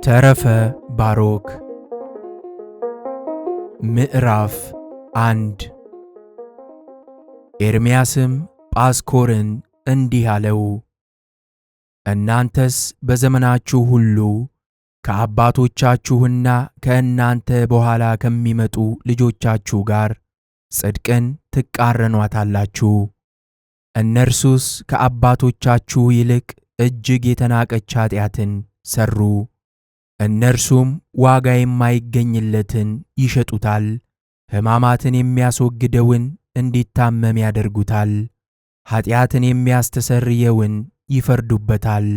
ተረፈ ባሮክ ምዕራፍ 1 ኤርምያስም ጳስኮርን እንዲህ አለው፣ እናንተስ በዘመናችሁ ሁሉ ከአባቶቻችሁና ከእናንተ በኋላ ከሚመጡ ልጆቻችሁ ጋር ጽድቅን ትቃረኗታላችሁ። እነርሱስ ከአባቶቻችሁ ይልቅ እጅግ የተናቀች ኃጢአትን ሠሩ። እነርሱም ዋጋ የማይገኝለትን ይሸጡታል፣ ሕማማትን የሚያስወግደውን እንዲታመም ያደርጉታል፣ ኃጢአትን የሚያስተሰርየውን ይፈርዱበታል።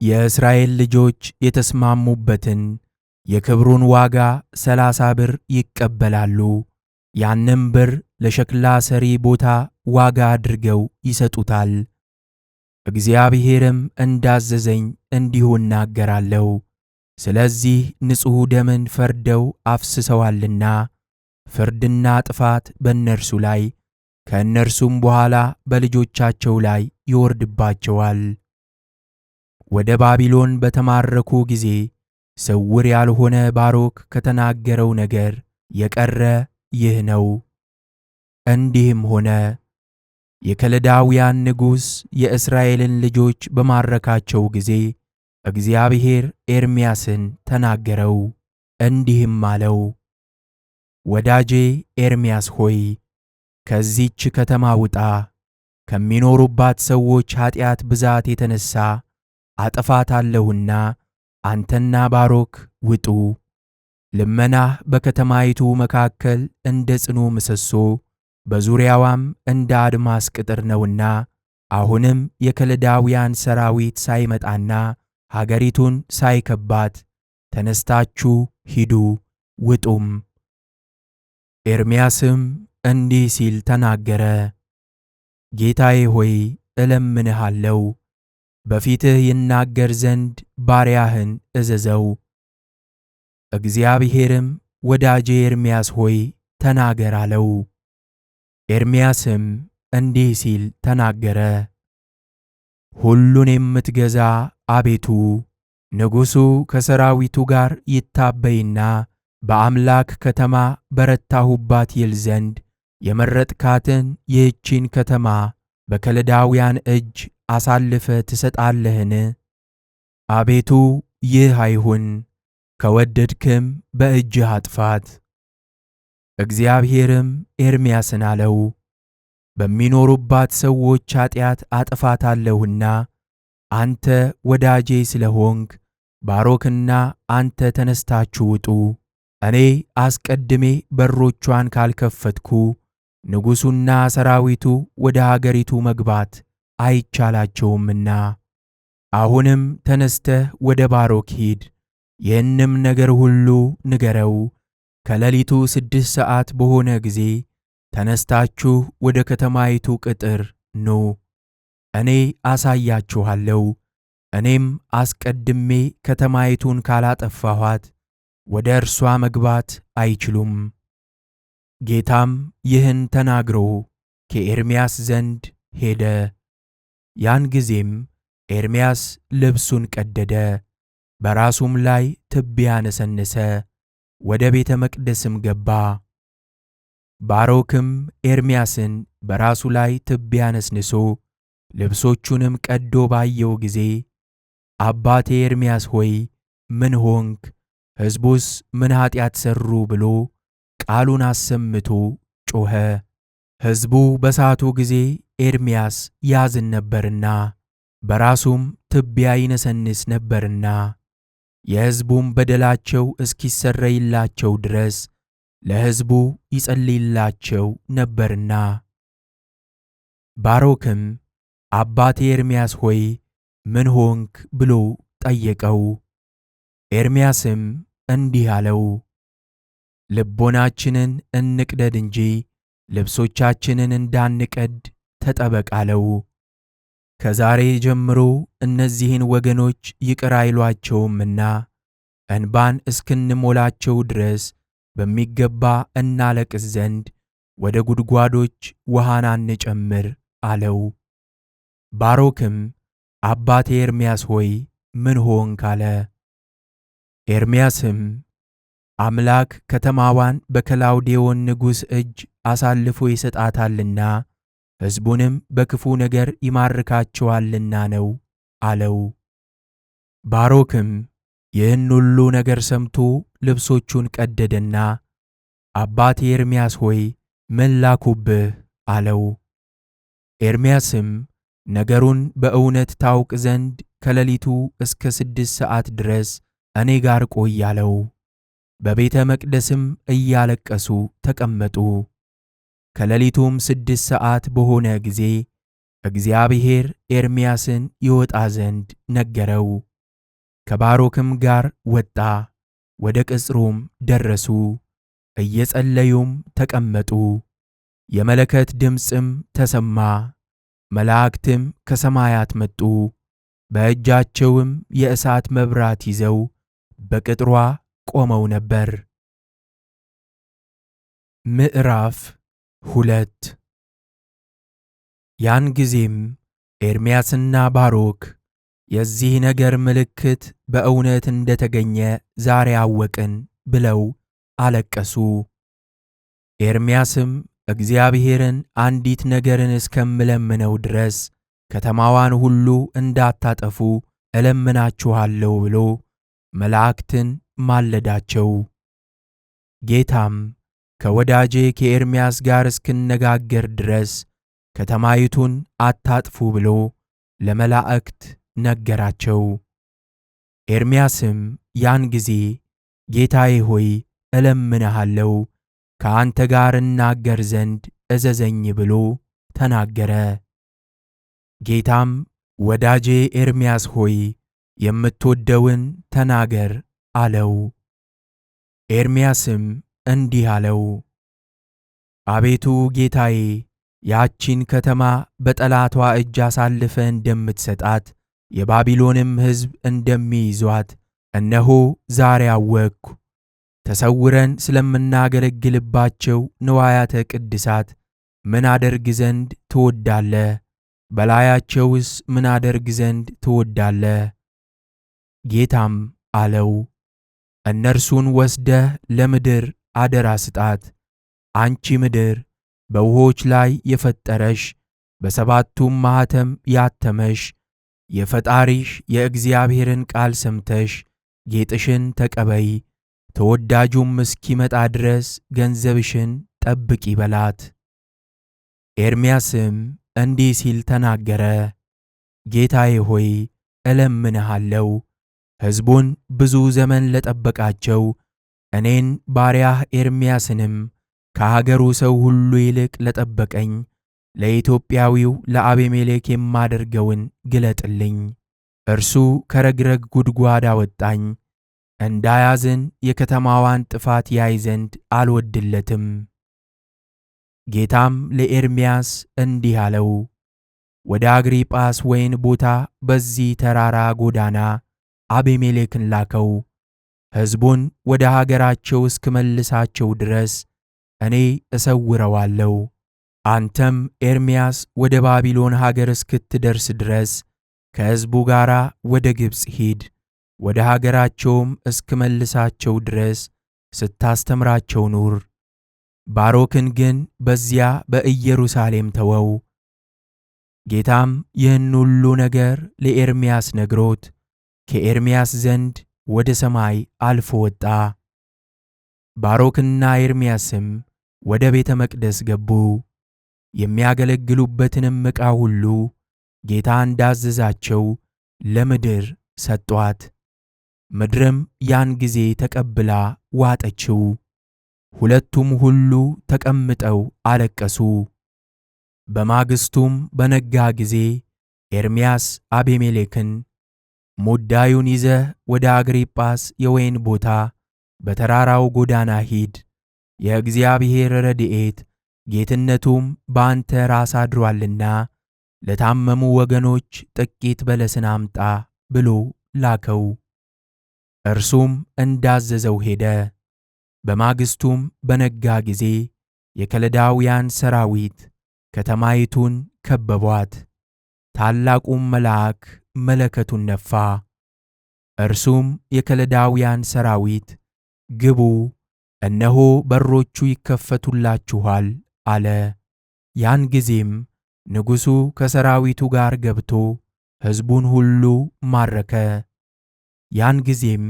የእስራኤል ልጆች የተስማሙበትን የክብሩን ዋጋ 30 ብር ይቀበላሉ። ያንም ብር ለሸክላ ሰሪ ቦታ ዋጋ አድርገው ይሰጡታል። እግዚአብሔርም እንዳዘዘኝ እንዲሁ እናገራለሁ። ስለዚህ ንጹሕ ደምን ፈርደው አፍስሰዋልና ፍርድና ጥፋት በእነርሱ ላይ ከእነርሱም በኋላ በልጆቻቸው ላይ ይወርድባቸዋል። ወደ ባቢሎን በተማረኩ ጊዜ ስውር ያልሆነ ባሮክ ከተናገረው ነገር የቀረ ይህ ነው። እንዲህም ሆነ፣ የከለዳውያን ንጉሥ የእስራኤልን ልጆች በማረካቸው ጊዜ እግዚአብሔር ኤርምያስን ተናገረው፣ እንዲህም አለው፣ ወዳጄ ኤርምያስ ሆይ ከዚህች ከተማ ውጣ። ከሚኖሩባት ሰዎች ኃጢአት ብዛት የተነሣ አጠፋታለሁና አንተና ባሮክ ውጡ። ልመናህ በከተማይቱ መካከል እንደ ጽኑ ምሰሶ በዙሪያዋም እንደ አድማስ ቅጥር ነውና አሁንም የከለዳውያን ሰራዊት ሳይመጣና ሀገሪቱን ሳይከባት ተነስታችሁ ሂዱ ውጡም። ኤርምያስም እንዲህ ሲል ተናገረ፣ ጌታዬ ሆይ እለምንሃለሁ፣ በፊትህ ይናገር ዘንድ ባሪያህን እዘዘው። እግዚአብሔርም ወዳጄ ኤርምያስ ሆይ ተናገር አለው። ኤርምያስም እንዲህ ሲል ተናገረ፣ ሁሉን የምትገዛ አቤቱ ንጉሡ ከሰራዊቱ ጋር ይታበይና በአምላክ ከተማ በረታሁባት ይል ዘንድ የመረጥካትን ይህችን ከተማ በከለዳውያን እጅ አሳልፈ ትሰጣለህን? አቤቱ ይህ አይሁን፣ ከወደድክም በእጅህ አጥፋት። እግዚአብሔርም ኤርምያስን አለው፣ በሚኖሩባት ሰዎች ኃጢአት አጥፋታለሁና አንተ ወዳጄ ስለሆንክ ባሮክና አንተ ተነስታችሁ ውጡ። እኔ አስቀድሜ በሮቿን ካልከፈትኩ ንጉሡና ሰራዊቱ ወደ አገሪቱ መግባት አይቻላቸውምና። አሁንም ተነስተህ ወደ ባሮክ ሂድ፣ ይህንም ነገር ሁሉ ንገረው። ከሌሊቱ 6 ሰዓት በሆነ ጊዜ ተነስታችሁ ወደ ከተማይቱ ቅጥር ኑ፣ እኔ አሳያችኋለሁ። እኔም አስቀድሜ ከተማይቱን ካላጠፋኋት ወደ እርሷ መግባት አይችሉም። ጌታም ይህን ተናግሮ ከኤርምያስ ዘንድ ሄደ። ያን ጊዜም ኤርምያስ ልብሱን ቀደደ፣ በራሱም ላይ ትቢያ ነሰነሰ፣ ወደ ቤተ መቅደስም ገባ። ባሮክም ኤርምያስን በራሱ ላይ ትቢያ ነስንሶ ልብሶቹንም ቀዶ ባየው ጊዜ አባቴ ኤርምያስ ሆይ ምን ሆንክ? ሕዝቡስ ምን ኃጢአት ሠሩ? ብሎ ቃሉን አሰምቶ ጮኸ። ሕዝቡ በሳቱ ጊዜ ኤርምያስ ያዝን ነበርና በራሱም ትቢያ ይነሰንስ ነበርና የሕዝቡም በደላቸው እስኪሰረይላቸው ድረስ ለሕዝቡ ይጸልይላቸው ነበርና። ባሮክም አባቴ ኤርምያስ ሆይ ምን ሆንክ? ብሎ ጠየቀው። ኤርምያስም እንዲህ አለው፣ ልቦናችንን እንቅደድ እንጂ ልብሶቻችንን እንዳንቀድ ተጠበቅ አለው። ከዛሬ ጀምሮ እነዚህን ወገኖች ይቅር አይሏቸውምና እንባን እስክንሞላቸው ድረስ በሚገባ እናለቅስ ዘንድ ወደ ጉድጓዶች ውሃን አንጨምር አለው። ባሮክም አባቴ ኤርምያስ ሆይ ምን ሆንክ? አለ። ኤርምያስም አምላክ ከተማዋን በከላውዴዎን ንጉሥ እጅ አሳልፎ ይሰጣታልና ሕዝቡንም በክፉ ነገር ይማርካቸዋልና ነው አለው። ባሮክም ይህን ሁሉ ነገር ሰምቶ ልብሶቹን ቀደደና አባቴ ኤርምያስ ሆይ ምን ላኩብህ? አለው። ኤርምያስም ነገሩን በእውነት ታውቅ ዘንድ ከሌሊቱ እስከ 6 ሰዓት ድረስ እኔ ጋር ቆይ አለው። በቤተ መቅደስም እያለቀሱ ተቀመጡ። ከሌሊቱም 6 ሰዓት በሆነ ጊዜ እግዚአብሔር ኤርምያስን ይወጣ ዘንድ ነገረው። ከባሮክም ጋር ወጣ፣ ወደ ቅጽሩም ደረሱ። እየጸለዩም ተቀመጡ። የመለከት ድምፅም ተሰማ። መላእክትም ከሰማያት መጡ፣ በእጃቸውም የእሳት መብራት ይዘው በቅጥሯ ቆመው ነበር። ምዕራፍ 2 ያን ጊዜም ኤርምያስና ባሮክ የዚህ ነገር ምልክት በእውነት እንደተገኘ ዛሬ አወቅን ብለው አለቀሱ። ኤርምያስም እግዚአብሔርን አንዲት ነገርን እስከምለምነው ድረስ ከተማዋን ሁሉ እንዳታጠፉ እለምናችኋለሁ ብሎ መላእክትን ማለዳቸው። ጌታም ከወዳጄ ከኤርምያስ ጋር እስክነጋገር ድረስ ከተማይቱን አታጥፉ ብሎ ለመላእክት ነገራቸው። ኤርምያስም ያን ጊዜ ጌታዬ ሆይ እለምንሃለሁ ከአንተ ጋር እናገር ዘንድ እዘዘኝ ብሎ ተናገረ። ጌታም ወዳጄ ኤርምያስ ሆይ የምትወደውን ተናገር አለው። ኤርምያስም እንዲህ አለው፣ አቤቱ ጌታዬ ያቺን ከተማ በጠላቷ እጅ አሳልፈ እንደምትሰጣት የባቢሎንም ሕዝብ እንደሚይዟት እነሆ ዛሬ አወቅሁ። ተሰውረን ስለምናገለግልባቸው ንዋያተ ቅድሳት ምን አደርግ ዘንድ ትወዳለህ? በላያቸውስ ምን አደርግ ዘንድ ትወዳለህ? ጌታም አለው፣ እነርሱን ወስደህ ለምድር አደራ ስጣት። አንቺ ምድር በውኆች ላይ የፈጠረሽ በሰባቱም ማኅተም ያተመሽ የፈጣሪሽ የእግዚአብሔርን ቃል ሰምተሽ ጌጥሽን ተቀበይ፣ ተወዳጁም እስኪመጣ ድረስ ገንዘብሽን ጠብቂ በላት። ኤርምያስም እንዲህ ሲል ተናገረ፣ ጌታዬ ሆይ እለምንሃለሁ ሕዝቡን ብዙ ዘመን ለጠበቃቸው እኔን ባሪያህ ኤርምያስንም ከአገሩ ሰው ሁሉ ይልቅ ለጠበቀኝ ለኢትዮጵያዊው ለአቤሜሌክ የማደርገውን ግለጥልኝ። እርሱ ከረግረግ ጉድጓድ አወጣኝ፣ እንዳያዝን የከተማዋን ጥፋት ያይ ዘንድ አልወድለትም። ጌታም ለኤርምያስ እንዲህ አለው፣ ወደ አግሪጳስ ወይን ቦታ በዚህ ተራራ ጎዳና አቤሜሌክን ላከው። ሕዝቡን ወደ ሀገራቸው እስክመልሳቸው ድረስ እኔ እሰውረዋለሁ። አንተም ኤርምያስ ወደ ባቢሎን ሀገር እስክትደርስ ድረስ ከሕዝቡ ጋር ወደ ግብፅ ሂድ። ወደ ሀገራቸውም እስክመልሳቸው ድረስ ስታስተምራቸው ኑር። ባሮክን ግን በዚያ በኢየሩሳሌም ተወው። ጌታም ይህን ሁሉ ነገር ለኤርምያስ ነግሮት ከኤርምያስ ዘንድ ወደ ሰማይ አልፎ ወጣ። ባሮክና ኤርምያስም ወደ ቤተ መቅደስ ገቡ። የሚያገለግሉበትንም ዕቃ ሁሉ ጌታ እንዳዘዛቸው ለምድር ሰጧት። ምድርም ያን ጊዜ ተቀብላ ዋጠችው። ሁለቱም ሁሉ ተቀምጠው አለቀሱ። በማግስቱም በነጋ ጊዜ ኤርምያስ አቤሜሌክን ሙዳዩን ይዘህ ወደ አግሪጳስ የወይን ቦታ በተራራው ጎዳና ሂድ፣ የእግዚአብሔር ረድኤት ጌትነቱም በአንተ ራስ አድሮአልና ለታመሙ ወገኖች ጥቂት በለስን አምጣ ብሎ ላከው። እርሱም እንዳዘዘው ሄደ። በማግስቱም በነጋ ጊዜ የከለዳውያን ሰራዊት ከተማይቱን ከበቧት። ታላቁም መልአክ መለከቱን ነፋ። እርሱም የከለዳውያን ሰራዊት ግቡ፣ እነሆ በሮቹ ይከፈቱላችኋል አለ። ያን ጊዜም ንጉሡ ከሰራዊቱ ጋር ገብቶ ሕዝቡን ሁሉ ማረከ። ያን ጊዜም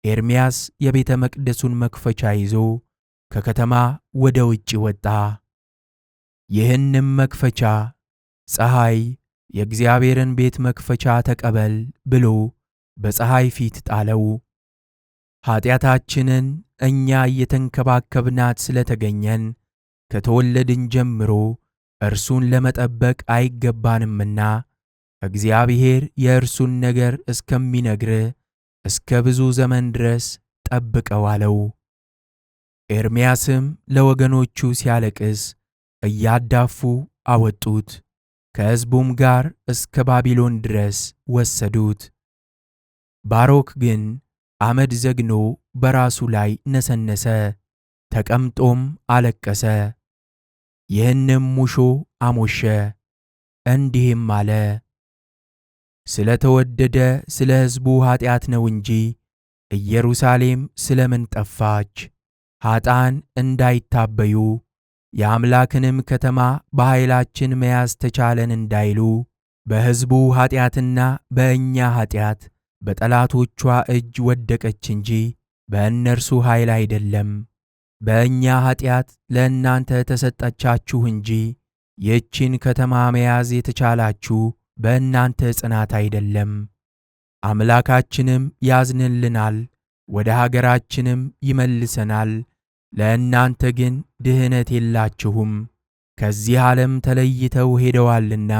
ኤርምያስ የቤተ መቅደሱን መክፈቻ ይዞ ከከተማ ወደ ውጭ ወጣ። ይህንም መክፈቻ ፀሐይ የእግዚአብሔርን ቤት መክፈቻ ተቀበል ብሎ በፀሐይ ፊት ጣለው። ኃጢአታችንን እኛ እየተንከባከብናት ስለተገኘን ከተወለድን ጀምሮ እርሱን ለመጠበቅ አይገባንምና እግዚአብሔር የእርሱን ነገር እስከሚነግርህ እስከ ብዙ ዘመን ድረስ ጠብቀው አለው። ኤርምያስም ለወገኖቹ ሲያለቅስ እያዳፉ አወጡት፣ ከሕዝቡም ጋር እስከ ባቢሎን ድረስ ወሰዱት። ባሮክ ግን አመድ ዘግኖ በራሱ ላይ ነሰነሰ፣ ተቀምጦም አለቀሰ። ይህንም ሙሾ አሞሸ፣ እንዲህም አለ፦ ስለ ተወደደ ስለ ሕዝቡ ኃጢአት ነው እንጂ ኢየሩሳሌም ስለ ምን ጠፋች? ኀጥኣን እንዳይታበዩ የአምላክንም ከተማ በኃይላችን መያዝ ተቻለን እንዳይሉ በሕዝቡ ኃጢአትና በእኛ ኃጢአት በጠላቶቿ እጅ ወደቀች እንጂ በእነርሱ ኃይል አይደለም። በእኛ ኃጢአት ለእናንተ ተሰጠቻችሁ እንጂ ይህችን ከተማ መያዝ የተቻላችሁ በእናንተ ጽናት አይደለም። አምላካችንም ያዝንልናል፣ ወደ ሀገራችንም ይመልሰናል። ለእናንተ ግን ድህነት የላችሁም፣ ከዚህ ዓለም ተለይተው ሄደዋልና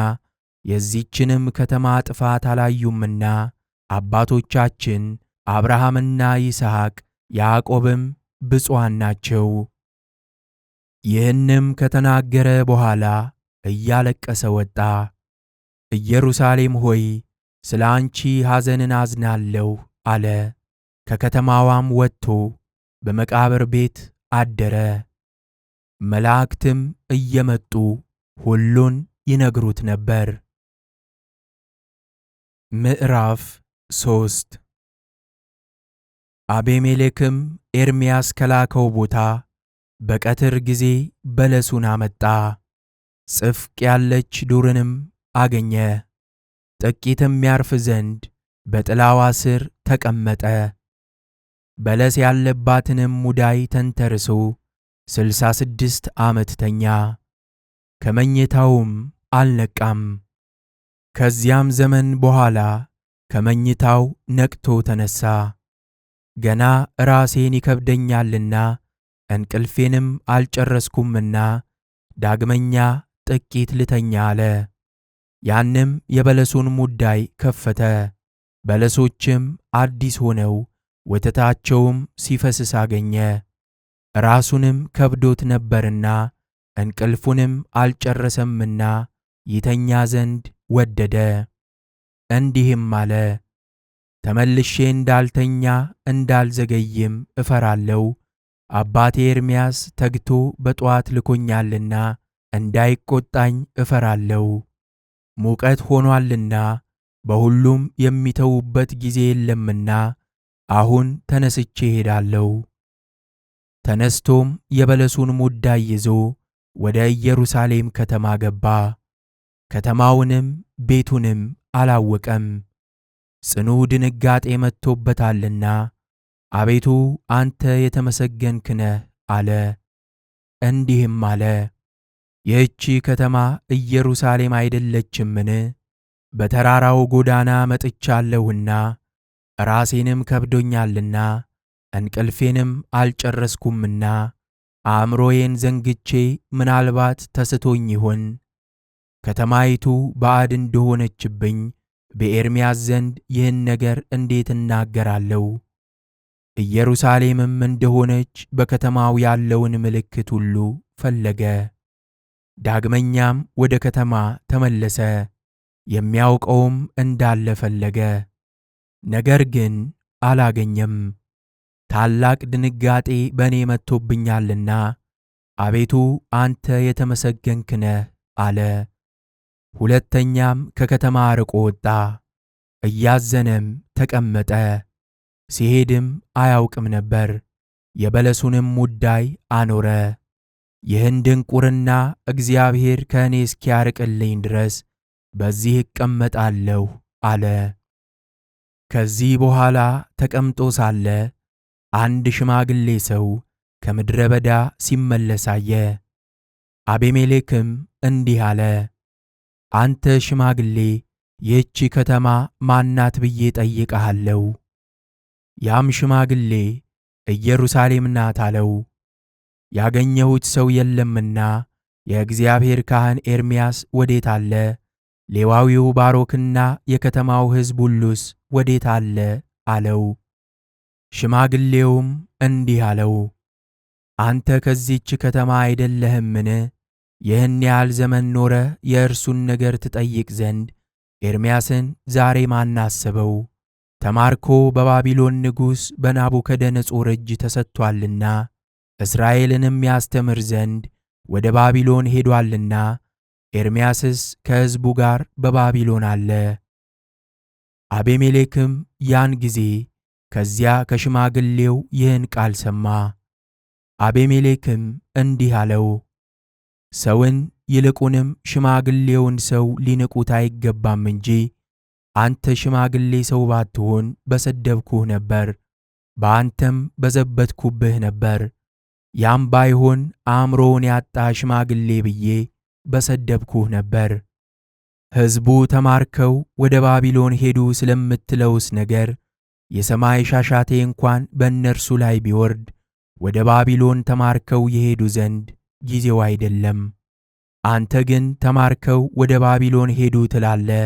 የዚህችንም ከተማ ጥፋት አላዩምና አባቶቻችን አብርሃምና ይስሐቅ ያዕቆብም ብፁዓን ናቸው። ይህንም ከተናገረ በኋላ እያለቀሰ ወጣ። ኢየሩሳሌም ሆይ ስለ አንቺ ሐዘንን አዝናለሁ አለ። ከከተማዋም ወጥቶ በመቃብር ቤት አደረ። መላእክትም እየመጡ ሁሉን ይነግሩት ነበር። ምዕራፍ 3 አቤሜሌክም ኤርምያስ ከላከው ቦታ በቀትር ጊዜ በለሱን አመጣ፣ ጽፍቅ ያለች ዱርንም አገኘ። ጥቂትም ያርፍ ዘንድ በጥላዋ ስር ተቀመጠ። በለስ ያለባትንም ሙዳይ ተንተርሶ 66 ዓመት ተኛ፣ ከመኝታውም አልነቃም። ከዚያም ዘመን በኋላ ከመኝታው ነቅቶ ተነሣ። ገና ራሴን ይከብደኛልና እንቅልፌንም አልጨረስኩምና ዳግመኛ ጥቂት ልተኛ አለ። ያንም የበለሱን ሙዳይ ከፈተ። በለሶችም አዲስ ሆነው ወተታቸውም ሲፈስስ አገኘ። ራሱንም ከብዶት ነበርና እንቅልፉንም አልጨረሰምና ይተኛ ዘንድ ወደደ። እንዲህም አለ፣ ተመልሼ እንዳልተኛ እንዳልዘገይም እፈራለሁ። አባቴ ኤርምያስ ተግቶ በጠዋት ልኮኛልና እንዳይቆጣኝ እፈራለሁ። ሙቀት ሆኖአልና በሁሉም የሚተዉበት ጊዜ የለምና አሁን ተነስቼ እሄዳለሁ። ተነስቶም የበለሱን ሙዳይ ይዞ ወደ ኢየሩሳሌም ከተማ ገባ። ከተማውንም ቤቱንም አላወቀም፣ ጽኑ ድንጋጤ መጥቶበታልና አቤቱ አንተ የተመሰገንክ ነህ አለ። እንዲህም አለ፣ ይህች ከተማ ኢየሩሳሌም አይደለችምን? በተራራው ጎዳና መጥቻለሁና ራሴንም ከብዶኛልና እንቅልፌንም አልጨረስኩምና አእምሮዬን ዘንግቼ ምናልባት ተስቶኝ ይሆን? ከተማይቱ ባዕድ እንደሆነችብኝ በኤርምያስ ዘንድ ይህን ነገር እንዴት እናገራለሁ? ኢየሩሳሌምም እንደሆነች በከተማው ያለውን ምልክት ሁሉ ፈለገ። ዳግመኛም ወደ ከተማ ተመለሰ፣ የሚያውቀውም እንዳለ ፈለገ፣ ነገር ግን አላገኘም። ታላቅ ድንጋጤ በእኔ መጥቶብኛልና አቤቱ አንተ የተመሰገንክ ነህ አለ። ሁለተኛም ከከተማ ርቆ ወጣ፣ እያዘነም ተቀመጠ። ሲሄድም አያውቅም ነበር። የበለሱንም ሙዳይ አኖረ። ይህን ድንቁርና እግዚአብሔር ከእኔ እስኪያርቅልኝ ድረስ በዚህ እቀመጣለሁ አለ። ከዚህ በኋላ ተቀምጦ ሳለ አንድ ሽማግሌ ሰው ከምድረ በዳ ሲመለስ አየ። አቤሜሌክም እንዲህ አለ፣ አንተ ሽማግሌ ይህች ከተማ ማናት ብዬ ጠይቅሃለሁ። ያም ሽማግሌ ኢየሩሳሌም ናት አለው። ያገኘሁት ሰው የለምና የእግዚአብሔር ካህን ኤርምያስ ወዴት አለ? ሌዋዊው ባሮክና የከተማው ሕዝብ ሁሉስ ወዴት አለ? አለው። ሽማግሌውም እንዲህ አለው፣ አንተ ከዚህች ከተማ አይደለህምን? ይህን ያህል ዘመን ኖረህ የእርሱን ነገር ትጠይቅ ዘንድ ኤርምያስን ዛሬ ማን አሰበው? ተማርኮ በባቢሎን ንጉሥ በናቡከደነፆር እጅ ተሰጥቶአልና እስራኤልንም ያስተምር ዘንድ ወደ ባቢሎን ሄዶአልና ኤርምያስስ ከሕዝቡ ጋር በባቢሎን አለ። አቤሜሌክም ያን ጊዜ ከዚያ ከሽማግሌው ይህን ቃል ሰማ። አቤሜሌክም እንዲህ አለው፣ ሰውን ይልቁንም ሽማግሌውን ሰው ሊንቁት አይገባም እንጂ አንተ ሽማግሌ ሰው ባትሆን በሰደብኩህ ነበር፣ በአንተም በዘበትኩብህ ነበር። ያም ባይሆን አእምሮውን ያጣ ሽማግሌ ብዬ በሰደብኩህ ነበር። ሕዝቡ ተማርከው ወደ ባቢሎን ሄዱ ስለምትለውስ ነገር የሰማይ ሻሻቴ እንኳን በእነርሱ ላይ ቢወርድ ወደ ባቢሎን ተማርከው የሄዱ ዘንድ ጊዜው አይደለም። አንተ ግን ተማርከው ወደ ባቢሎን ሄዱ ትላለህ።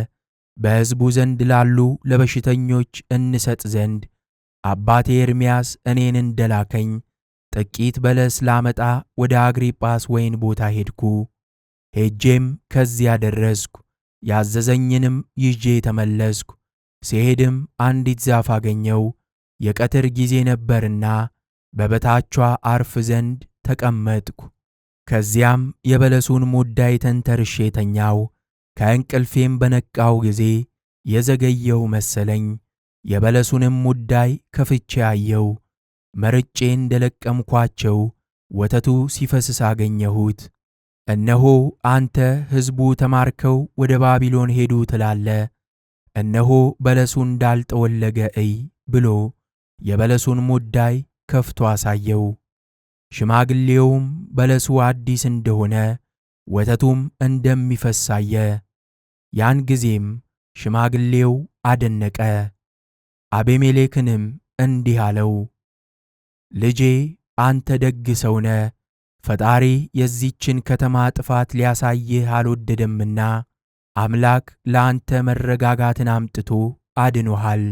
በሕዝቡ ዘንድ ላሉ ለበሽተኞች እንሰጥ ዘንድ አባቴ ኤርምያስ እኔን እንደላከኝ ጥቂት በለስ ላመጣ ወደ አግሪጳስ ወይን ቦታ ሄድኩ። ሄጄም ከዚያ ደረስኩ፣ ያዘዘኝንም ይዤ ተመለስኩ። ሲሄድም አንዲት ዛፍ አገኘው፣ የቀትር ጊዜ ነበርና በበታቿ አርፍ ዘንድ ተቀመጥኩ። ከዚያም የበለሱን ሙዳይ ተንተርሼ ተኛው። ከእንቅልፌም በነቃው ጊዜ የዘገየው መሰለኝ። የበለሱንም ሙዳይ ከፍቼ አየው። መርጬ እንደለቀምኳቸው ወተቱ ሲፈስስ አገኘሁት። እነሆ አንተ ሕዝቡ ተማርከው ወደ ባቢሎን ሄዱ ትላለህ፣ እነሆ በለሱ እንዳልጠወለገ እይ ብሎ የበለሱን ሙዳይ ከፍቶ አሳየው። ሽማግሌውም በለሱ አዲስ እንደሆነ ወተቱም እንደሚፈስ አየ። ያን ጊዜም ሽማግሌው አደነቀ። አቤሜሌክንም እንዲህ አለው፣ ልጄ አንተ ደግ ሰው ነህ። ፈጣሪ የዚችን ከተማ ጥፋት ሊያሳይህ አልወደደምና አምላክ ለአንተ መረጋጋትን አምጥቶ አድኖሃል።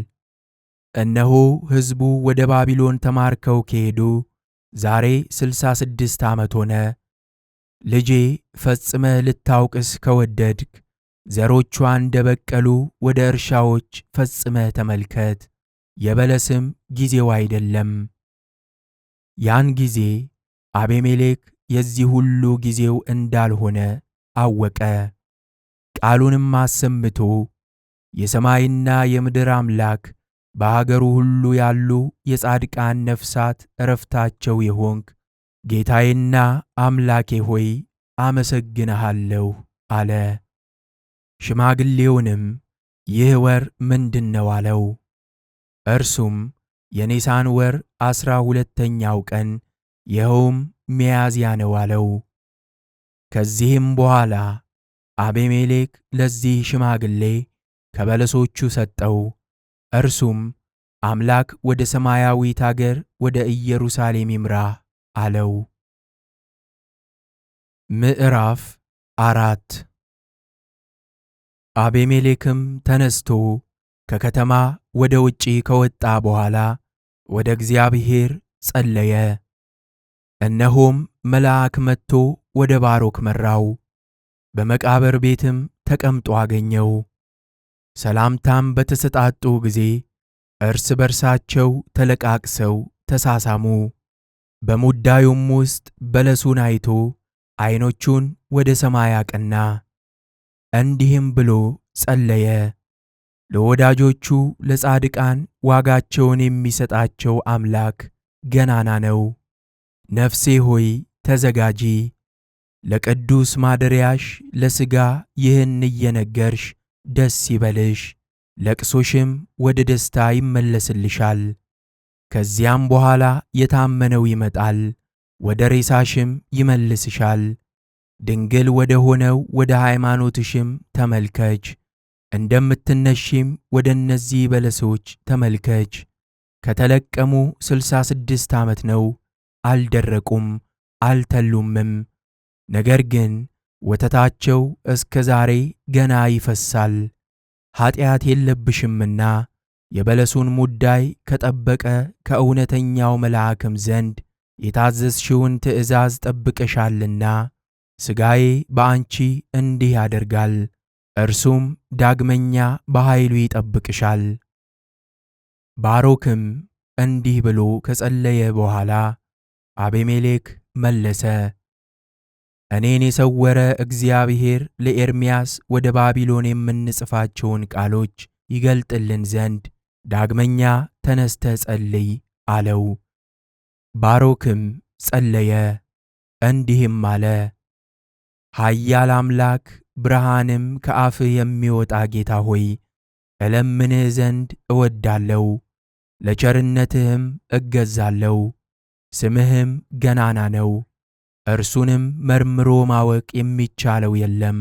እነሆ ሕዝቡ ወደ ባቢሎን ተማርከው ከሄዱ ዛሬ 66 ዓመት ሆነ። ልጄ ፈጽመህ ልታውቅስ ከወደድክ ዘሮቿ እንደ በቀሉ ወደ እርሻዎች ፈጽመህ ተመልከት፣ የበለስም ጊዜው አይደለም። ያን ጊዜ አቤሜሌክ የዚህ ሁሉ ጊዜው እንዳልሆነ አወቀ። ቃሉንም አሰምቶ የሰማይና የምድር አምላክ በአገሩ ሁሉ ያሉ የጻድቃን ነፍሳት ዕረፍታቸው የሆንክ ጌታዬና አምላኬ ሆይ አመሰግንሃለሁ አለ። ሽማግሌውንም ይህ ወር ምንድነው አለው። እርሱም የኒሳን ወር 12ኛው ቀን ይኸውም ሚያዝያ ነው አለው። ከዚህም በኋላ አቤሜሌክ ለዚህ ሽማግሌ ከበለሶቹ ሰጠው። እርሱም አምላክ ወደ ሰማያዊት አገር ወደ ኢየሩሳሌም ይምራህ አለው። ምዕራፍ 4 አቤሜሌክም ተነስቶ ከከተማ ወደ ውጪ ከወጣ በኋላ ወደ እግዚአብሔር ጸለየ። እነሆም መልአክ መጥቶ ወደ ባሮክ መራው፣ በመቃብር ቤትም ተቀምጦ አገኘው። ሰላምታም በተሰጣጡ ጊዜ እርስ በርሳቸው ተለቃቅሰው ተሳሳሙ። በሙዳዩም ውስጥ በለሱን አይቶ ዓይኖቹን ወደ ሰማይ አቀና፣ እንዲህም ብሎ ጸለየ። ለወዳጆቹ ለጻድቃን ዋጋቸውን የሚሰጣቸው አምላክ ገናና ነው። ነፍሴ ሆይ ተዘጋጂ፣ ለቅዱስ ማደሪያሽ ለሥጋ ይህን እየነገርሽ ደስ ይበልሽ፣ ለቅሶሽም ወደ ደስታ ይመለስልሻል። ከዚያም በኋላ የታመነው ይመጣል፣ ወደ ሬሳሽም ይመልስሻል። ድንግል ወደ ሆነው ወደ ሃይማኖትሽም ተመልከች፣ እንደምትነሺም ወደ እነዚህ በለሶች ተመልከች። ከተለቀሙ 66 ዓመት ነው፣ አልደረቁም አልተሉምም። ነገር ግን ወተታቸው እስከ ዛሬ ገና ይፈሳል። ኃጢአት የለብሽምና የበለሱን ሙዳይ ከጠበቀ ከእውነተኛው መልአክም ዘንድ የታዘዝሽውን ትእዛዝ ጠብቀሻልና ሥጋዬ በአንቺ እንዲህ ያደርጋል፣ እርሱም ዳግመኛ በኃይሉ ይጠብቅሻል። ባሮክም እንዲህ ብሎ ከጸለየ በኋላ አቤሜሌክ መለሰ፣ እኔን የሰወረ እግዚአብሔር ለኤርምያስ ወደ ባቢሎን የምንጽፋቸውን ቃሎች ይገልጥልን ዘንድ ዳግመኛ ተነስተህ ጸልይ አለው። ባሮክም ጸለየ፣ እንዲህም አለ፣ ኃያል አምላክ ብርሃንም ከአፍህ የሚወጣ ጌታ ሆይ እለምንህ ዘንድ እወዳለሁ፣ ለቸርነትህም እገዛለሁ። ስምህም ገናና ነው፣ እርሱንም መርምሮ ማወቅ የሚቻለው የለም።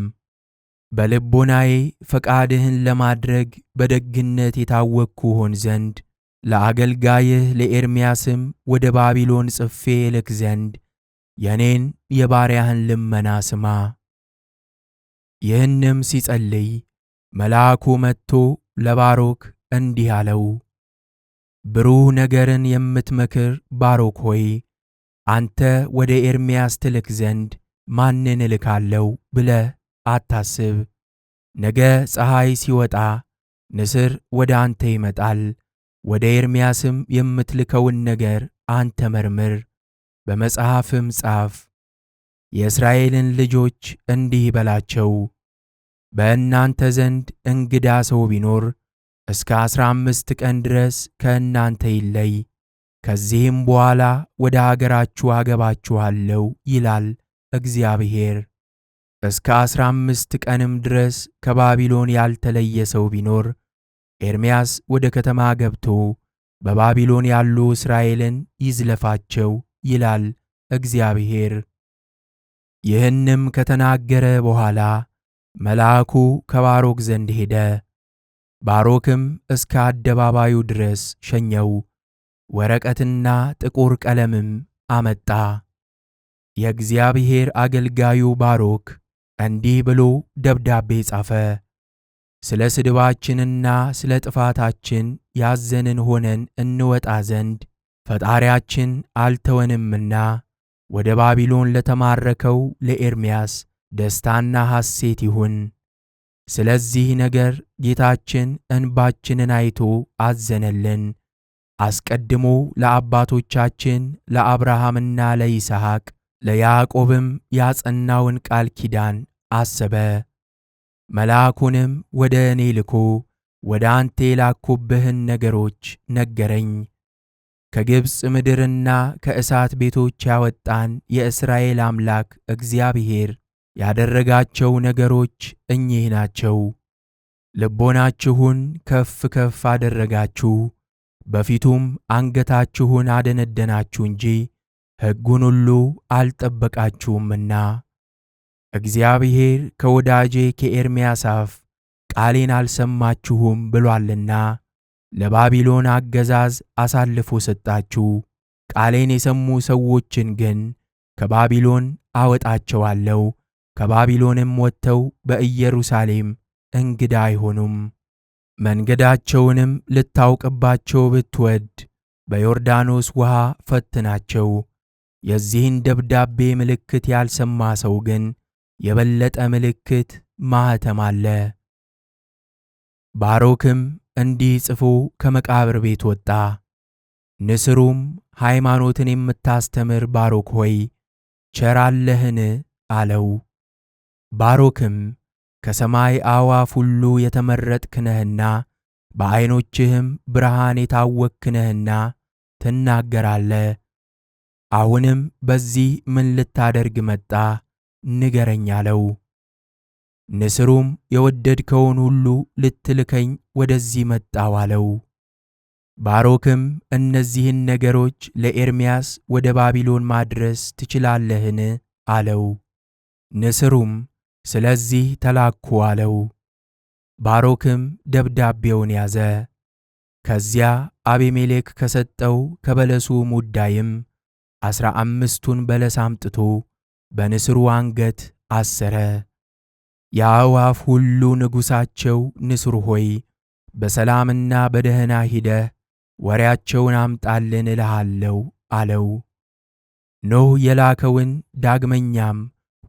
በልቦናዬ ፈቃድህን ለማድረግ በደግነት የታወቅኩ ሆን ዘንድ ለአገልጋይህ ለኤርምያስም ወደ ባቢሎን ጽፌ እልክ ዘንድ የኔን የባሪያህን ልመና ስማ። ይህንም ሲጸልይ መልአኩ መጥቶ ለባሮክ እንዲህ አለው፣ ብሩህ ነገርን የምትመክር ባሮክ ሆይ አንተ ወደ ኤርምያስ ትልክ ዘንድ ማንን እልካለሁ ብለህ አታስብ። ነገ ፀሐይ ሲወጣ ንስር ወደ አንተ ይመጣል። ወደ ኤርምያስም የምትልከውን ነገር አንተ መርምር፣ በመጽሐፍም ጻፍ። የእስራኤልን ልጆች እንዲህ በላቸው፣ በእናንተ ዘንድ እንግዳ ሰው ቢኖር እስከ 15 ቀን ድረስ ከእናንተ ይለይ፣ ከዚህም በኋላ ወደ አገራችሁ አገባችኋለሁ ይላል እግዚአብሔር። እስከ 15 ቀንም ድረስ ከባቢሎን ያልተለየ ሰው ቢኖር ኤርምያስ ወደ ከተማ ገብቶ በባቢሎን ያሉ እስራኤልን ይዝለፋቸው ይላል እግዚአብሔር። ይህንም ከተናገረ በኋላ መልአኩ ከባሮክ ዘንድ ሄደ። ባሮክም እስከ አደባባዩ ድረስ ሸኘው፣ ወረቀትና ጥቁር ቀለምም አመጣ። የእግዚአብሔር አገልጋዩ ባሮክ እንዲህ ብሎ ደብዳቤ ጻፈ። ስለ ስድባችንና ስለ ጥፋታችን ያዘንን ሆነን እንወጣ ዘንድ ፈጣሪያችን አልተወንምና ወደ ባቢሎን ለተማረከው ለኤርምያስ ደስታና ሐሴት ይሁን። ስለዚህ ነገር ጌታችን እንባችንን አይቶ አዘነልን። አስቀድሞ ለአባቶቻችን ለአብርሃምና ለይስሐቅ ለያዕቆብም ያጸናውን ቃል ኪዳን አሰበ። መልአኩንም ወደ እኔ ልኮ ወደ አንተ የላኩብህን ነገሮች ነገረኝ። ከግብፅ ምድርና ከእሳት ቤቶች ያወጣን የእስራኤል አምላክ እግዚአብሔር ያደረጋቸው ነገሮች እኚህ ናቸው። ልቦናችሁን ከፍ ከፍ አደረጋችሁ፣ በፊቱም አንገታችሁን አደነደናችሁ እንጂ ሕጉን ሁሉ አልጠበቃችሁምና። እግዚአብሔር ከወዳጄ ከኤርምያስ አፍ ቃሌን አልሰማችሁም ብሎአልና ለባቢሎን አገዛዝ አሳልፎ ሰጣችሁ። ቃሌን የሰሙ ሰዎችን ግን ከባቢሎን አወጣቸዋለሁ፣ ከባቢሎንም ወጥተው በኢየሩሳሌም እንግዳ አይሆኑም። መንገዳቸውንም ልታውቅባቸው ብትወድ በዮርዳኖስ ውኃ ፈትናቸው። የዚህን ደብዳቤ ምልክት ያልሰማ ሰው ግን የበለጠ ምልክት ማኅተም አለ። ባሮክም እንዲህ ጽፎ ከመቃብር ቤት ወጣ። ንስሩም ሃይማኖትን የምታስተምር ባሮክ ሆይ ቸር አለህን አለው። ባሮክም ከሰማይ አዕዋፍ ሁሉ የተመረጥክ ነህና በዓይኖችህም ብርሃን የታወክህ ነህና ትናገራለህ። አሁንም በዚህ ምን ልታደርግ መጣህ? ንገረኝ አለው። ንስሩም የወደድከውን ሁሉ ልትልከኝ ወደዚህ መጣሁ አለው። ባሮክም እነዚህን ነገሮች ለኤርምያስ ወደ ባቢሎን ማድረስ ትችላለህን? አለው። ንስሩም ስለዚህ ተላክሁ አለው። ባሮክም ደብዳቤውን ያዘ። ከዚያ አቤሜሌክ ከሰጠው ከበለሱ ሙዳይም 15ቱን በለስ አምጥቶ በንስሩ አንገት አሰረ። የአዕዋፍ ሁሉ ንጉሣቸው ንስር ሆይ በሰላምና በደህና ሂደህ ወሬያቸውን አምጣልን እልሃለሁ አለው። ኖኅ የላከውን ዳግመኛም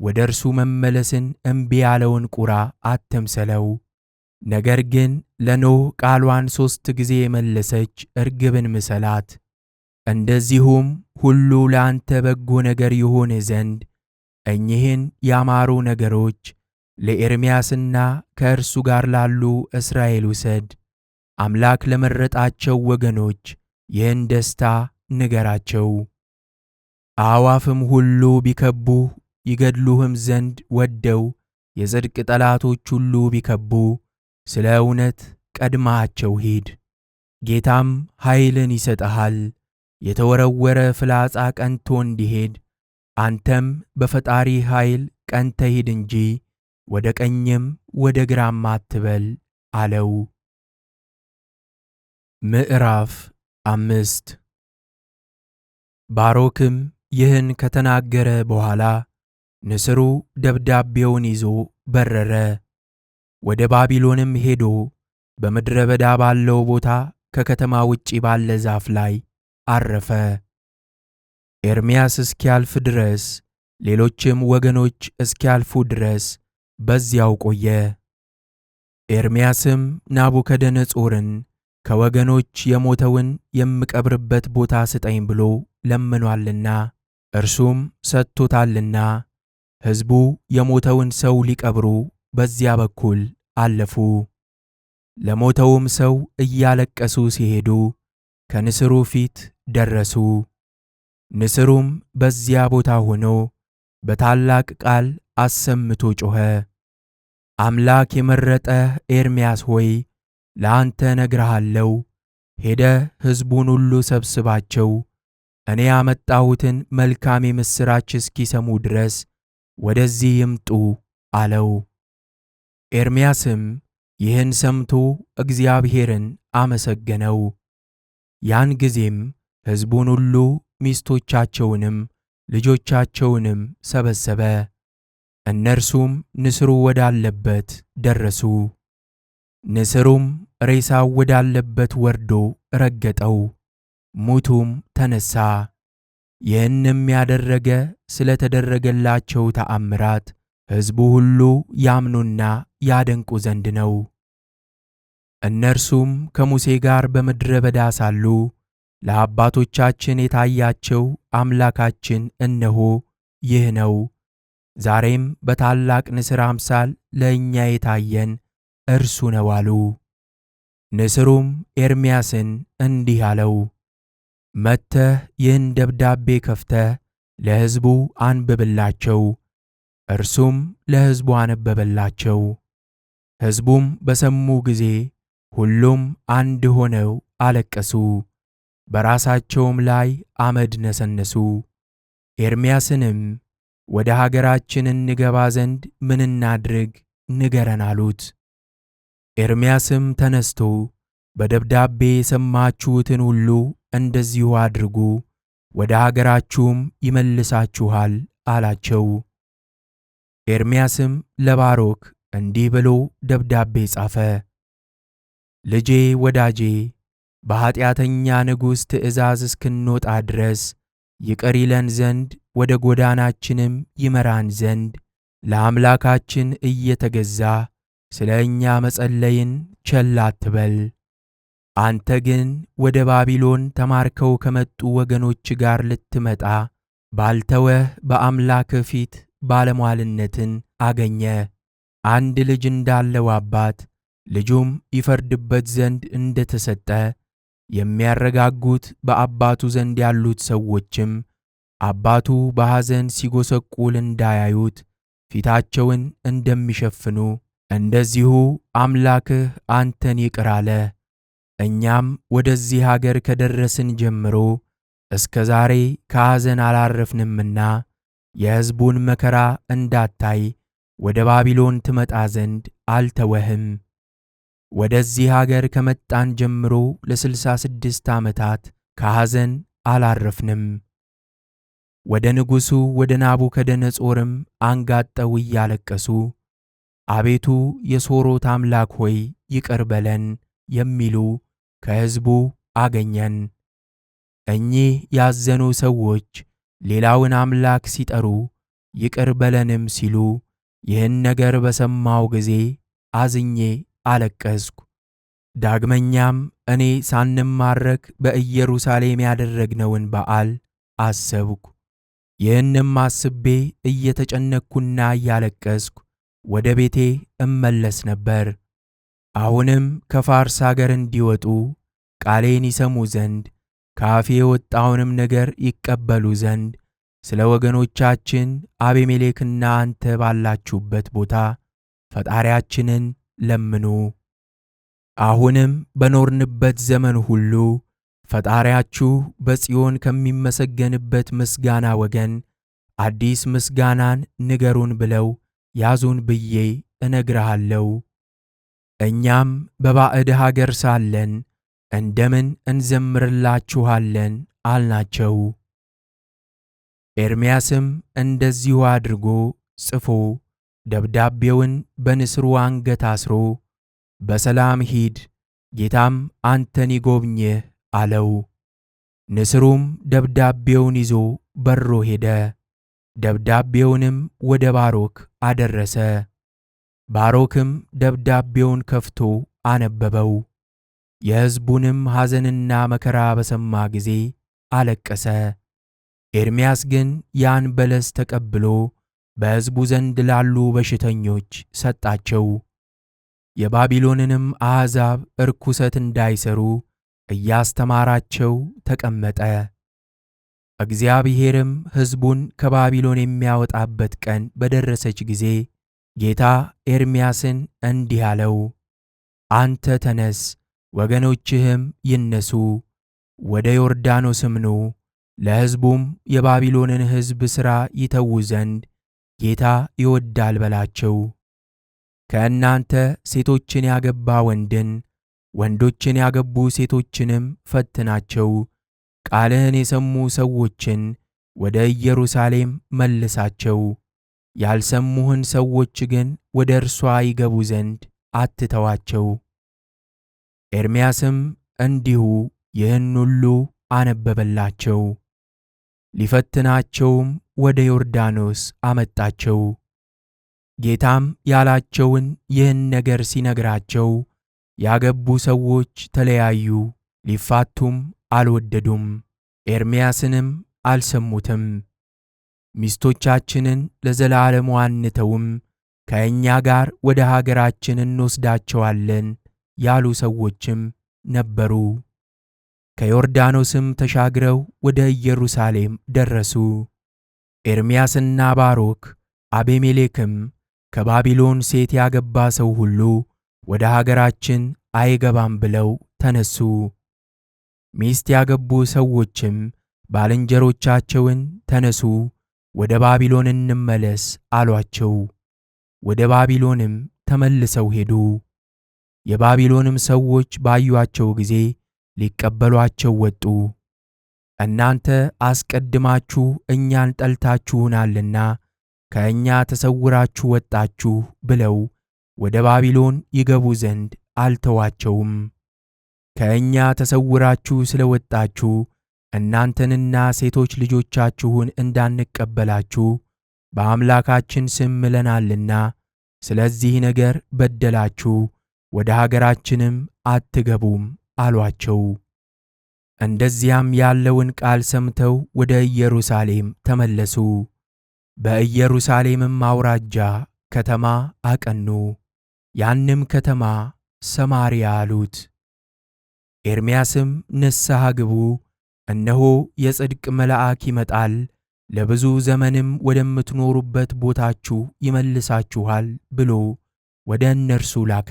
ወደ እርሱ መመለስን እምቢ ያለውን ቁራ አትምሰለው። ነገር ግን ለኖኅ ቃሏን 3 ጊዜ የመለሰች እርግብን ምሰላት። እንደዚሁም ሁሉ ለአንተ በጎ ነገር ይሆንህ ዘንድ እኚህን ያማሩ ነገሮች ለኤርምያስና ከእርሱ ጋር ላሉ እስራኤል ውሰድ። አምላክ ለመረጣቸው ወገኖች ይህን ደስታ ንገራቸው። አዕዋፍም ሁሉ ቢከቡህ ይገድሉህም ዘንድ ወደው የጽድቅ ጠላቶች ሁሉ ቢከቡህ ስለ እውነት ቀድመሃቸው ሂድ። ጌታም ኃይልን ይሰጥሃል። የተወረወረ ፍላጻ ቀንቶ እንዲሄድ አንተም በፈጣሪህ ኃይል ቀንተህ ሂድ እንጂ ወደ ቀኝም ወደ ግራም አትበል አለው። ምዕራፍ 5 ባሮክም ይህን ከተናገረ በኋላ ንስሩ ደብዳቤውን ይዞ በረረ። ወደ ባቢሎንም ሄዶ በምድረ በዳ ባለው ቦታ ከከተማ ውጪ ባለ ዛፍ ላይ አረፈ። ኤርምያስ እስኪያልፍ ድረስ ሌሎችም ወገኖች እስኪያልፉ ድረስ በዚያው ቆየ። ኤርምያስም ናቡከደነፆርን ከወገኖች የሞተውን የምቀብርበት ቦታ ስጠኝ ብሎ ለምኗልና እርሱም ሰጥቶታልና ሕዝቡ የሞተውን ሰው ሊቀብሩ በዚያ በኩል አለፉ። ለሞተውም ሰው እያለቀሱ ሲሄዱ ከንስሩ ፊት ደረሱ። ንስሩም በዚያ ቦታ ሆኖ በታላቅ ቃል አሰምቶ ጮኸ። አምላክ የመረጠህ ኤርምያስ ሆይ ለአንተ እነግርሃለሁ፣ ሄደህ ሕዝቡን ሁሉ ሰብስባቸው፣ እኔ ያመጣሁትን መልካም የምሥራች እስኪሰሙ ድረስ ወደዚህ ይምጡ አለው። ኤርምያስም ይህን ሰምቶ እግዚአብሔርን አመሰገነው። ያን ጊዜም ሕዝቡን ሁሉ ሚስቶቻቸውንም ልጆቻቸውንም ሰበሰበ። እነርሱም ንስሩ ወዳለበት ደረሱ። ንስሩም ሬሳው ወዳለበት ወርዶ ረገጠው፣ ሙቱም ተነሣ። ይህንም ያደረገ ስለ ተደረገላቸው ተአምራት ሕዝቡ ሁሉ ያምኑና ያደንቁ ዘንድ ነው። እነርሱም ከሙሴ ጋር በምድረ በዳ ሳሉ ለአባቶቻችን የታያቸው አምላካችን እነሆ ይህ ነው፣ ዛሬም በታላቅ ንስር አምሳል ለእኛ የታየን እርሱ ነው አሉ። ንስሩም ኤርምያስን እንዲህ አለው፣ መጥተህ ይህን ደብዳቤ ከፍተህ ለሕዝቡ አንብብላቸው። እርሱም ለሕዝቡ አነበበላቸው። ሕዝቡም በሰሙ ጊዜ ሁሉም አንድ ሆነው አለቀሱ፣ በራሳቸውም ላይ አመድ ነሰነሱ። ኤርምያስንም ወደ ሀገራችን እንገባ ዘንድ ምን እናድርግ ንገረን አሉት። ኤርምያስም ተነስቶ በደብዳቤ የሰማችሁትን ሁሉ እንደዚሁ አድርጉ፣ ወደ ሀገራችሁም ይመልሳችኋል አላቸው። ኤርምያስም ለባሮክ እንዲህ ብሎ ደብዳቤ ጻፈ። ልጄ ወዳጄ፣ በኃጢአተኛ ንጉሥ ትእዛዝ እስክንወጣ ድረስ ይቅር ይለን ዘንድ ወደ ጎዳናችንም ይመራን ዘንድ ለአምላካችን እየተገዛ ስለ እኛ መጸለይን ቸል አትበል። አንተ ግን ወደ ባቢሎን ተማርከው ከመጡ ወገኖች ጋር ልትመጣ ባልተወህ በአምላክህ ፊት ባለሟልነትን አገኘ። አንድ ልጅ እንዳለው አባት ልጁም ይፈርድበት ዘንድ እንደተሰጠ የሚያረጋጉት በአባቱ ዘንድ ያሉት ሰዎችም አባቱ በሐዘን ሲጎሰቁል እንዳያዩት ፊታቸውን እንደሚሸፍኑ እንደዚሁ አምላክህ አንተን ይቅር አለ። እኛም ወደዚህ አገር ከደረስን ጀምሮ እስከ ዛሬ ከሐዘን አላረፍንምና የሕዝቡን መከራ እንዳታይ ወደ ባቢሎን ትመጣ ዘንድ አልተወህም። ወደዚህ አገር ከመጣን ጀምሮ ለ66 ዓመታት ከሐዘን አላረፍንም። ወደ ንጉሡ ወደ ናቡከደነፆርም አንጋጠው እያለቀሱ አቤቱ የሶሮት አምላክ ሆይ ይቅር በለን የሚሉ ከሕዝቡ አገኘን። እኚህ ያዘኑ ሰዎች ሌላውን አምላክ ሲጠሩ ይቅር በለንም ሲሉ ይህን ነገር በሰማው ጊዜ አዝኜ አለቀስኩ። ዳግመኛም እኔ ሳንማረክ በኢየሩሳሌም ያደረግነውን በዓል አሰብኩ። ይህንም አስቤ እየተጨነቅኩና እያለቀስኩ ወደ ቤቴ እመለስ ነበር። አሁንም ከፋርስ አገር እንዲወጡ ቃሌን ይሰሙ ዘንድ ከአፌ የወጣውንም ነገር ይቀበሉ ዘንድ ስለ ወገኖቻችን አቤሜሌክና አንተ ባላችሁበት ቦታ ፈጣሪያችንን ለምኑ። አሁንም በኖርንበት ዘመን ሁሉ ፈጣሪያችሁ በጽዮን ከሚመሰገንበት ምስጋና ወገን አዲስ ምስጋናን ንገሩን ብለው ያዙን ብዬ እነግርሃለሁ። እኛም በባዕድ ሀገር ሳለን እንደምን እንዘምርላችኋለን አልናቸው። ኤርምያስም እንደዚሁ አድርጎ ጽፎ ደብዳቤውን በንስሩ አንገት አስሮ በሰላም ሂድ፣ ጌታም አንተን ይጎብኝህ አለው። ንስሩም ደብዳቤውን ይዞ በሮ ሄደ። ደብዳቤውንም ወደ ባሮክ አደረሰ። ባሮክም ደብዳቤውን ከፍቶ አነበበው። የሕዝቡንም ሐዘንና መከራ በሰማ ጊዜ አለቀሰ። ኤርምያስ ግን ያን በለስ ተቀብሎ በሕዝቡ ዘንድ ላሉ በሽተኞች ሰጣቸው። የባቢሎንንም አሕዛብ ዕርኩሰት እንዳይሠሩ እያስተማራቸው ተቀመጠ። እግዚአብሔርም ሕዝቡን ከባቢሎን የሚያወጣበት ቀን በደረሰች ጊዜ ጌታ ኤርምያስን እንዲህ አለው፣ አንተ ተነስ፣ ወገኖችህም ይነሱ፣ ወደ ዮርዳኖስም ኑ፣ ለሕዝቡም የባቢሎንን ሕዝብ ሥራ ይተዉ ዘንድ ጌታ ይወዳል በላቸው። ከእናንተ ሴቶችን ያገባ ወንድን፣ ወንዶችን ያገቡ ሴቶችንም ፈትናቸው። ቃልህን የሰሙ ሰዎችን ወደ ኢየሩሳሌም መልሳቸው። ያልሰሙህን ሰዎች ግን ወደ እርሷ ይገቡ ዘንድ አትተዋቸው። ኤርምያስም እንዲሁ ይህን ሁሉ አነበበላቸው። ሊፈትናቸውም ወደ ዮርዳኖስ አመጣቸው። ጌታም ያላቸውን ይህን ነገር ሲነግራቸው ያገቡ ሰዎች ተለያዩ፣ ሊፋቱም አልወደዱም፣ ኤርምያስንም አልሰሙትም። ሚስቶቻችንን ለዘላለሙ አንተውም፣ ከእኛ ጋር ወደ ሀገራችን እንወስዳቸዋለን ያሉ ሰዎችም ነበሩ። ከዮርዳኖስም ተሻግረው ወደ ኢየሩሳሌም ደረሱ። ኤርምያስና ባሮክ አቤሜሌክም ከባቢሎን ሴት ያገባ ሰው ሁሉ ወደ ሀገራችን አይገባም ብለው ተነሱ። ሚስት ያገቡ ሰዎችም ባልንጀሮቻቸውን ተነሱ፣ ወደ ባቢሎን እንመለስ አሏቸው። ወደ ባቢሎንም ተመልሰው ሄዱ። የባቢሎንም ሰዎች ባዩአቸው ጊዜ ሊቀበሏቸው ወጡ። እናንተ አስቀድማችሁ እኛን ጠልታችሁናልና ከእኛ ተሰውራችሁ ወጣችሁ ብለው ወደ ባቢሎን ይገቡ ዘንድ አልተዋቸውም። ከእኛ ተሰውራችሁ ስለ ወጣችሁ እናንተንና ሴቶች ልጆቻችሁን እንዳንቀበላችሁ በአምላካችን ስም ምለናልና ስለዚህ ነገር በደላችሁ፣ ወደ ሀገራችንም አትገቡም አሏቸው። እንደዚያም ያለውን ቃል ሰምተው ወደ ኢየሩሳሌም ተመለሱ። በኢየሩሳሌምም አውራጃ ከተማ አቀኑ። ያንም ከተማ ሰማርያ አሉት። ኤርምያስም ንስሐ ግቡ፣ እነሆ የጽድቅ መልአክ ይመጣል፣ ለብዙ ዘመንም ወደምትኖሩበት ቦታችሁ ይመልሳችኋል ብሎ ወደ እነርሱ ላከ።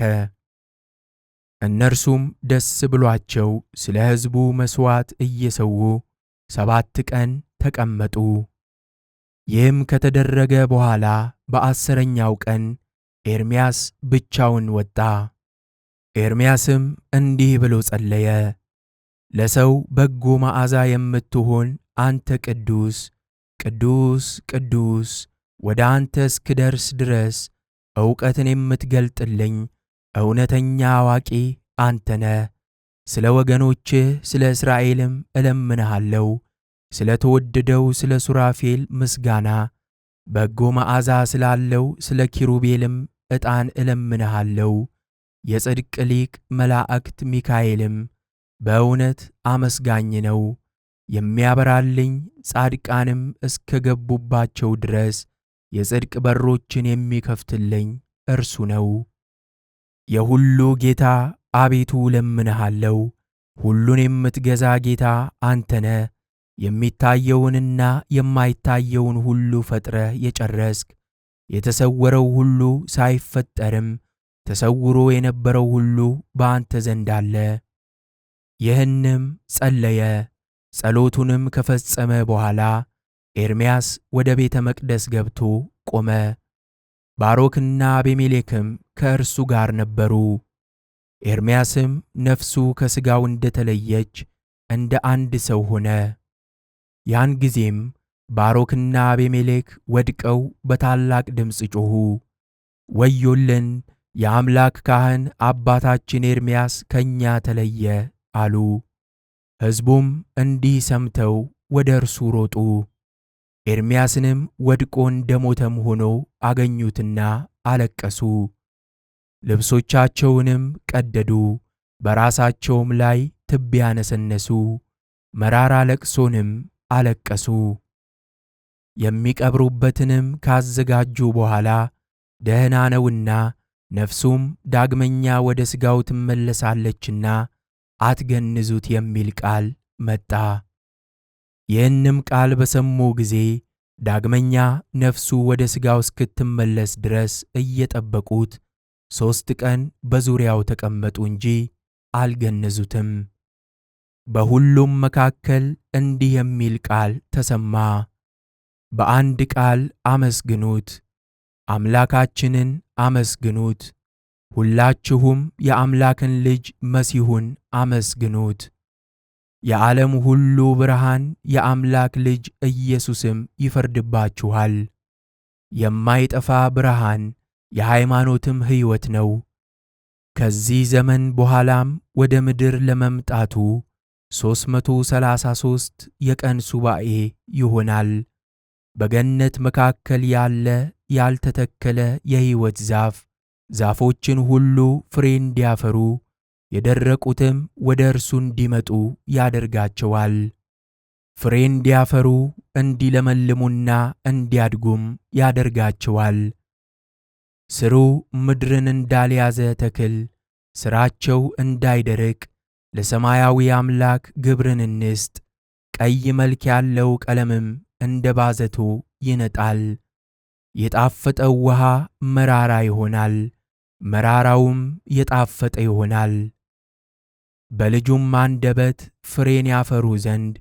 እነርሱም ደስ ብሏቸው ስለ ሕዝቡ መሥዋዕት እየሠዉ 7 ቀን ተቀመጡ። ይህም ከተደረገ በኋላ በ10ኛው ቀን ኤርምያስ ብቻውን ወጣ። ኤርምያስም እንዲህ ብሎ ጸለየ። ለሰው በጎ መዓዛ የምትሆን አንተ ቅዱስ ቅዱስ ቅዱስ ወደ አንተ እስክደርስ ድረስ ዕውቀትን የምትገልጥልኝ እውነተኛ አዋቂ አንተ ነህ። ስለ ወገኖችህ ስለ እስራኤልም እለምንሃለሁ። ስለ ተወደደው ስለ ሱራፌል ምስጋና በጎ መዓዛ ስላለው ስለ ኪሩቤልም ዕጣን እለምንሃለሁ። የጽድቅ ሊቅ መላእክት ሚካኤልም በእውነት አመስጋኝ ነው። የሚያበራልኝ ጻድቃንም እስከ ገቡባቸው ድረስ የጽድቅ በሮችን የሚከፍትልኝ እርሱ ነው። የሁሉ ጌታ አቤቱ እለምንሃለሁ። ሁሉን የምትገዛ ጌታ አንተ ነህ። የሚታየውንና የማይታየውን ሁሉ ፈጥረህ የጨረስክ፣ የተሰወረው ሁሉ ሳይፈጠርም ተሰውሮ የነበረው ሁሉ በአንተ ዘንድ አለ። ይህንም ጸለየ። ጸሎቱንም ከፈጸመ በኋላ ኤርምያስ ወደ ቤተ መቅደስ ገብቶ ቆመ። ባሮክና አቤሜሌክም ከእርሱ ጋር ነበሩ። ኤርምያስም ነፍሱ ከሥጋው እንደተለየች እንደ አንድ ሰው ሆነ። ያን ጊዜም ባሮክና አቤሜሌክ ወድቀው በታላቅ ድምፅ ጮኹ፣ ወዮልን! የአምላክ ካህን አባታችን ኤርምያስ ከእኛ ተለየ አሉ። ሕዝቡም እንዲህ ሰምተው ወደ እርሱ ሮጡ። ኤርምያስንም ወድቆ እንደ ሞተም ሆኖ አገኙትና አለቀሱ። ልብሶቻቸውንም ቀደዱ፣ በራሳቸውም ላይ ትቢያ ነሰነሱ፣ መራራ ለቅሶንም አለቀሱ። የሚቀብሩበትንም ካዘጋጁ በኋላ ደህና ነውና ነፍሱም ዳግመኛ ወደ ሥጋው ትመለሳለችና አትገንዙት የሚል ቃል መጣ። ይህንም ቃል በሰሙ ጊዜ ዳግመኛ ነፍሱ ወደ ሥጋው እስክትመለስ ድረስ እየጠበቁት 3 ቀን በዙሪያው ተቀመጡ እንጂ አልገነዙትም። በሁሉም መካከል እንዲህ የሚል ቃል ተሰማ፣ በአንድ ቃል አመስግኑት፣ አምላካችንን አመስግኑት፣ ሁላችሁም የአምላክን ልጅ መሲሑን አመስግኑት። የዓለም ሁሉ ብርሃን የአምላክ ልጅ ኢየሱስም ይፈርድባችኋል። የማይጠፋ ብርሃን የሃይማኖትም ሕይወት ነው። ከዚህ ዘመን በኋላም ወደ ምድር ለመምጣቱ 333 የቀን ሱባዔ ይሆናል። በገነት መካከል ያለ ያልተተከለ የሕይወት ዛፍ ዛፎችን ሁሉ ፍሬ እንዲያፈሩ የደረቁትም ወደ እርሱ እንዲመጡ ያደርጋቸዋል። ፍሬ እንዲያፈሩ እንዲለመልሙና እንዲያድጉም ያደርጋቸዋል። ሥሩ ምድርን እንዳልያዘ ተክል ሥራቸው እንዳይደርቅ ለሰማያዊ አምላክ ግብርን እንስጥ። ቀይ መልክ ያለው ቀለምም እንደ ባዘቶ ይነጣል። የጣፈጠው ውሃ መራራ ይሆናል፣ መራራውም የጣፈጠ ይሆናል። በልጁም አንደበት ፍሬን ያፈሩ ዘንድ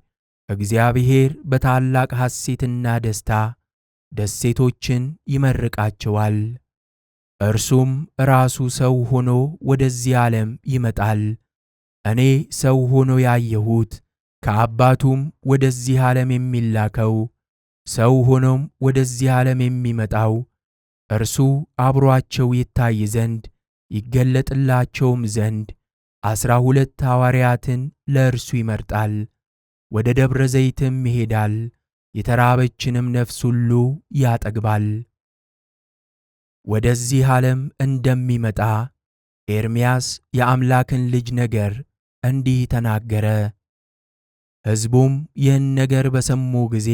እግዚአብሔር በታላቅ ሐሴትና ደስታ ደሴቶችን ይመርቃቸዋል። እርሱም ራሱ ሰው ሆኖ ወደዚህ ዓለም ይመጣል። እኔ ሰው ሆኖ ያየሁት ከአባቱም ወደዚህ ዓለም የሚላከው ሰው ሆኖም ወደዚህ ዓለም የሚመጣው እርሱ አብሮአቸው ይታይ ዘንድ ይገለጥላቸውም ዘንድ 12 ሐዋርያትን ለእርሱ ይመርጣል። ወደ ደብረ ዘይትም ይሄዳል፣ የተራበችንም ነፍስ ሁሉ ያጠግባል። ወደዚህ ዓለም እንደሚመጣ ኤርምያስ የአምላክን ልጅ ነገር እንዲህ ተናገረ። ሕዝቡም ይህን ነገር በሰሙ ጊዜ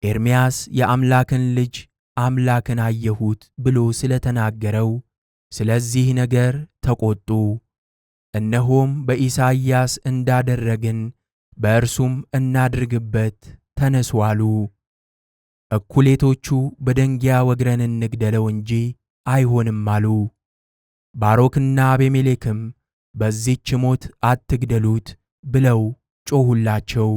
ኤርምያስ የአምላክን ልጅ አምላክን አየሁት ብሎ ስለ ተናገረው ስለዚህ ነገር ተቆጡ። እነሆም በኢሳይያስ እንዳደረግን በእርሱም እናድርግበት ተነሱ አሉ። እኩሌቶቹ በደንጊያ ወግረን እንግደለው እንጂ አይሆንም አሉ። ባሮክና አቤሜሌክም በዚህች ሞት አትግደሉት ብለው ጮኹላቸው።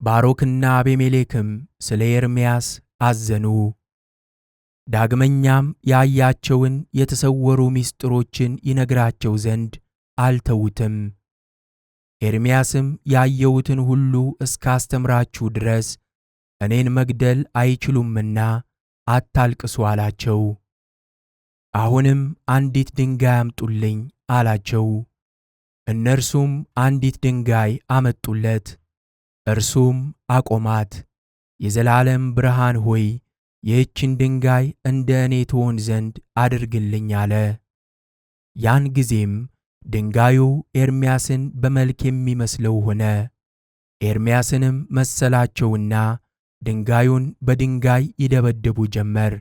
ባሮክና አቤሜሌክም ስለ ኤርምያስ አዘኑ። ዳግመኛም ያያቸውን የተሰወሩ ምስጢሮችን ይነግራቸው ዘንድ አልተዉትም። ኤርምያስም ያየሁትን ሁሉ እስካስተምራችሁ ድረስ እኔን መግደል አይችሉምና አታልቅሱ አላቸው። አሁንም አንዲት ድንጋይ አምጡልኝ አላቸው። እነርሱም አንዲት ድንጋይ አመጡለት። እርሱም አቆማት። የዘላለም ብርሃን ሆይ ይህችን ድንጋይ እንደ እኔ ትሆን ዘንድ አድርግልኝ አለ። ያን ጊዜም ድንጋዩ ኤርምያስን በመልክ የሚመስለው ሆነ። ኤርምያስንም መሰላቸውና ድንጋዩን በድንጋይ ይደበድቡ ጀመር።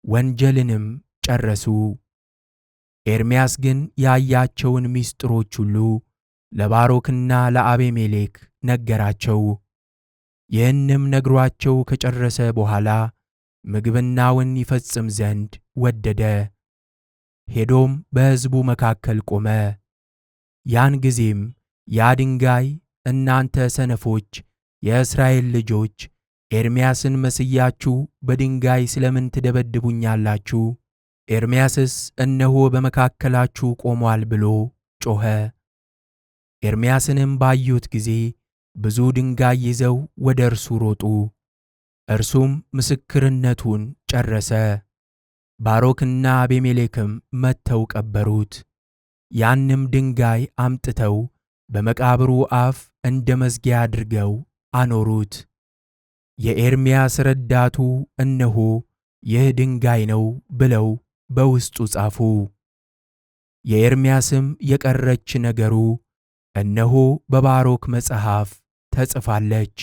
ወንጀልንም ጨረሱ። ኤርምያስ ግን ያያቸውን ምስጢሮች ሁሉ ለባሮክና ለአቤሜሌክ ነገራቸው። ይህንም ነግሯቸው ከጨረሰ በኋላ ምግብናውን ይፈጽም ዘንድ ወደደ። ሄዶም በሕዝቡ መካከል ቆመ። ያን ጊዜም ያ ድንጋይ እናንተ ሰነፎች የእስራኤል ልጆች ኤርምያስን መስያችሁ በድንጋይ ስለምን ትደበድቡኛላችሁ? ኤርምያስስ እነሆ በመካከላችሁ ቆሟል ብሎ ጮኸ። ኤርምያስንም ባዩት ጊዜ ብዙ ድንጋይ ይዘው ወደ እርሱ ሮጡ። እርሱም ምስክርነቱን ጨረሰ። ባሮክና አቤሜሌክም መጥተው ቀበሩት። ያንም ድንጋይ አምጥተው በመቃብሩ አፍ እንደ መዝጊያ አድርገው አኖሩት። የኤርምያስ ረዳቱ እነሆ ይህ ድንጋይ ነው ብለው በውስጡ ጻፉ። የኤርምያስም የቀረች ነገሩ እነሆ በባሮክ መጽሐፍ ተጽፋለች።